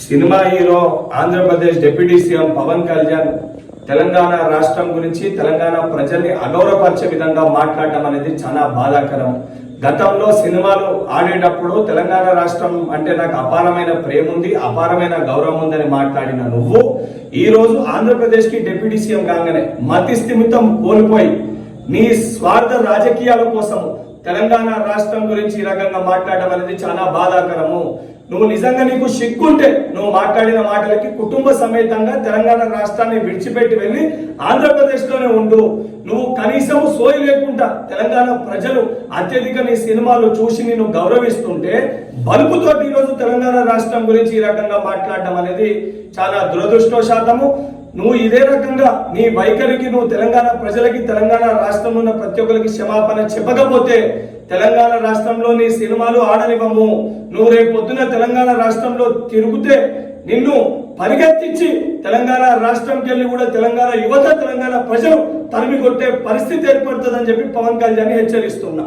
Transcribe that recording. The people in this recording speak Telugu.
Cinema hero Andhra Pradesh deputy CM Pawan Kalyan Telangana రాష్ట్రం గురించి తెలంగాణ ప్రజల్ని అగౌరవపరిచే విధంగా మాట్లాడటం అనేది చాలా బాధాకరం. గతంలో సినిమాలు ఆడేటప్పుడు తెలంగాణ రాష్ట్రం అంటే నాకు అపారమైన ప్రేమ ఉంది, అపారమైన గౌరవం ఉందని మాట్లాడిన నువ్వు ఈ రోజు ఆంధ్రప్రదేశ్ కి డిప్యూటీ సీఎం కాగానే మతి స్థిమితం కోల్పోయి నీ స్వార్థ రాజకీయాల కోసం తెలంగాణ రాష్ట్రం గురించి ఈ రకంగా మాట్లాడడం అనేది చాలా బాధాకరము. నువ్వు నిజంగా నీకు సిగ్గుంటే నువ్వు మాట్లాడిన మాటలకి కుటుంబ సమేతంగా తెలంగాణ రాష్ట్రాన్ని విడిచిపెట్టి వెళ్ళి ఆంధ్రప్రదేశ్ లోనే ఉండు. నువ్వు కనీసం సోయి లేకుండా తెలంగాణ ప్రజలు అత్యధిక నీ సినిమాలు చూసి నిన్ను గౌరవిస్తుంటే బలుపుతో ఈరోజు తెలంగాణ రాష్ట్రం గురించి ఈ రకంగా మాట్లాడడం అనేది చాలా దురదృష్టవశాతము. నువ్వు ఇదే రకంగా నీ వైఖరికి నువ్వు తెలంగాణ ప్రజలకి తెలంగాణ రాష్ట్రంలో ఉన్న ప్రతి ఒక్కరికి క్షమాపణ చెప్పకపోతే తెలంగాణ రాష్ట్రంలో నీ సినిమాలు ఆడనివ్వము. నువ్వు రేపు పొద్దున తెలంగాణ రాష్ట్రంలో తిరుగుతే నిన్ను పరిగెత్తించి తెలంగాణ రాష్ట్రంకి వెళ్ళి కూడా తెలంగాణ యువత తెలంగాణ ప్రజలు తరిమి కొట్టే పరిస్థితి ఏర్పడుతుందని చెప్పి పవన్ కళ్యాణ్ హెచ్చరిస్తున్నా.